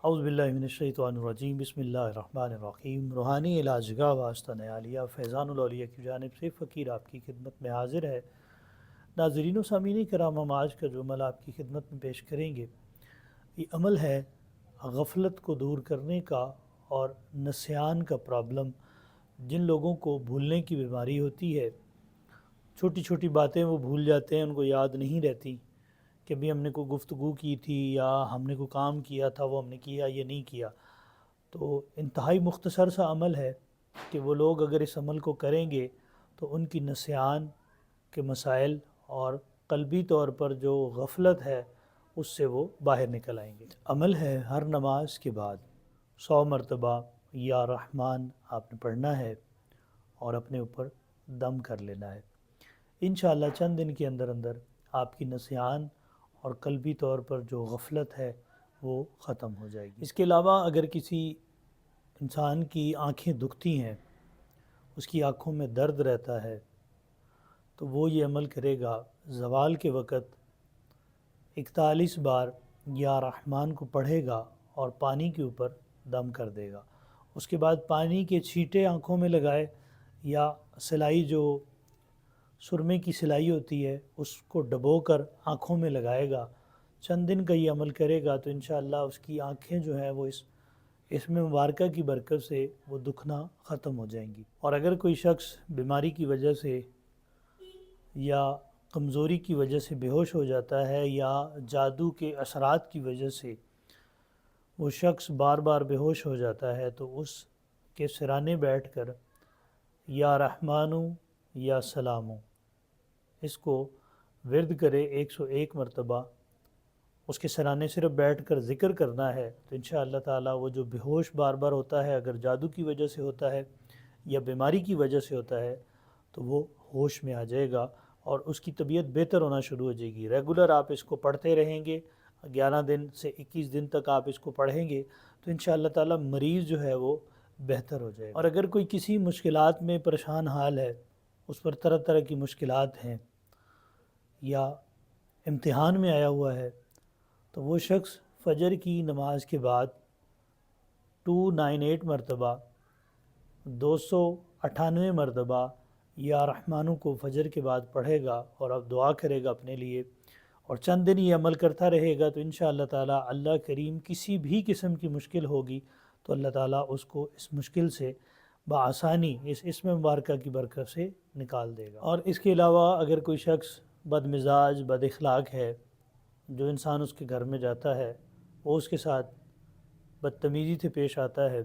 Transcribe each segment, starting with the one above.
اعوذ باللہ من الشیطان الرجیم، بسم اللہ الرحمن الرحیم۔ روحانی علاج گاہ واسطہ نیالیہ فیضان الاولیاء کی جانب سے فقیر آپ کی خدمت میں حاضر ہے۔ ناظرین و سامعین کرام، ہم آج کا جو عمل آپ کی خدمت میں پیش کریں گے، یہ عمل ہے غفلت کو دور کرنے کا اور نسیان کا پرابلم۔ جن لوگوں کو بھولنے کی بیماری ہوتی ہے، چھوٹی چھوٹی باتیں وہ بھول جاتے ہیں، ان کو یاد نہیں رہتی کہ بھی ہم نے کوئی گفتگو کی تھی یا ہم نے کوئی کام کیا تھا، وہ ہم نے کیا یا نہیں کیا۔ تو انتہائی مختصر سا عمل ہے کہ وہ لوگ اگر اس عمل کو کریں گے تو ان کی نسیان کے مسائل اور قلبی طور پر جو غفلت ہے اس سے وہ باہر نکل آئیں گے۔ عمل ہے ہر نماز کے بعد 100 مرتبہ یا رحمان آپ نے پڑھنا ہے اور اپنے اوپر دم کر لینا ہے۔ انشاءاللہ چند دن کے اندر اندر آپ کی نسیان اور قلبی طور پر جو غفلت ہے وہ ختم ہو جائے گی۔ اس کے علاوہ اگر کسی انسان کی آنکھیں دکھتی ہیں، اس کی آنکھوں میں درد رہتا ہے، تو وہ یہ عمل کرے گا، زوال کے وقت 41 بار یا رحمان کو پڑھے گا اور پانی کے اوپر دم کر دے گا۔ اس کے بعد پانی کے چھینٹے آنکھوں میں لگائے یا سلائی، جو سرمے کی سلائی ہوتی ہے، اس کو ڈبو کر آنکھوں میں لگائے گا۔ چند دن کا یہ عمل کرے گا تو انشاءاللہ اس کی آنکھیں جو ہیں وہ اس میں مبارکہ کی برکت سے وہ دکھنا ختم ہو جائیں گی۔ اور اگر کوئی شخص بیماری کی وجہ سے یا کمزوری کی وجہ سے بے ہوش ہو جاتا ہے یا جادو کے اثرات کی وجہ سے وہ شخص بار بار بے ہوش ہو جاتا ہے، تو اس کے سرانے بیٹھ کر یا رحمانو یا سلامو اس کو ورد کرے 101 مرتبہ، اس کے سرانے صرف بیٹھ کر ذکر کرنا ہے، تو انشاءاللہ تعالی وہ جو بے ہوش بار بار ہوتا ہے، اگر جادو کی وجہ سے ہوتا ہے یا بیماری کی وجہ سے ہوتا ہے، تو وہ ہوش میں آ جائے گا اور اس کی طبیعت بہتر ہونا شروع ہو جائے گی۔ ریگولر آپ اس کو پڑھتے رہیں گے، 11 دن سے 21 دن تک آپ اس کو پڑھیں گے تو انشاءاللہ تعالی مریض جو ہے وہ بہتر ہو جائے گا۔ اور اگر کوئی کسی مشکلات میں پریشان حال ہے، اس پر طرح طرح کی مشکلات ہیں یا امتحان میں آیا ہوا ہے، تو وہ شخص فجر کی نماز کے بعد 298 مرتبہ 298 مرتبہ یا رحمانوں کو فجر کے بعد پڑھے گا اور اب دعا کرے گا اپنے لیے، اور چند دن یہ عمل کرتا رہے گا تو انشاءاللہ تعالی اللہ کریم کسی بھی قسم کی مشکل ہوگی تو اللہ تعالیٰ اس کو اس مشکل سے بآسانی اس اسم مبارکہ کی برکت سے نکال دے گا۔ اور اس کے علاوہ اگر کوئی شخص بد مزاج، بد اخلاق ہے، جو انسان اس کے گھر میں جاتا ہے وہ اس کے ساتھ بدتمیزی سے پیش آتا ہے،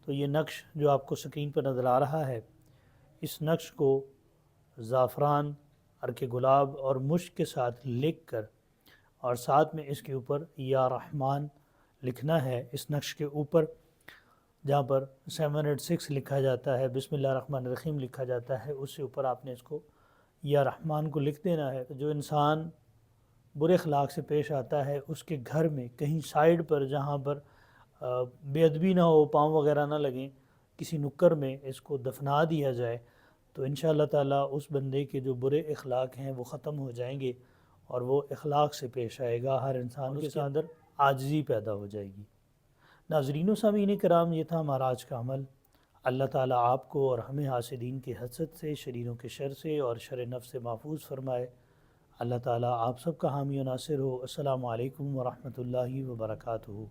تو یہ نقش جو آپ کو سکرین پر نظر آ رہا ہے، اس نقش کو زعفران، عرق گلاب اور مشک کے ساتھ لکھ کر اور ساتھ میں اس کے اوپر یا رحمان لکھنا ہے۔ اس نقش کے اوپر جہاں پر 786 لکھا جاتا ہے، بسم اللہ الرحمن الرحیم لکھا جاتا ہے، اس سے اوپر آپ نے اس کو یا رحمان کو لکھ دینا ہے۔ جو انسان برے اخلاق سے پیش آتا ہے، اس کے گھر میں کہیں سائیڈ پر جہاں پر بے ادبی نہ ہو، پاؤں وغیرہ نہ لگیں، کسی نکر میں اس کو دفنا دیا جائے تو انشاءاللہ تعالیٰ اس بندے کے جو برے اخلاق ہیں وہ ختم ہو جائیں گے اور وہ اخلاق سے پیش آئے گا، ہر انسان کے اندر عاجزی پیدا ہو جائے گی۔ ناظرین و سامعین کرام، یہ تھا ہمارا آج کا عمل۔ اللہ تعالیٰ آپ کو اور ہمیں حاسدین کے حسد سے، شریروں کے شر سے اور شر نفس سے محفوظ فرمائے۔ اللہ تعالیٰ آپ سب کا حامی و ناصر ہو۔ السلام علیکم ورحمۃ اللہ وبرکاتہ۔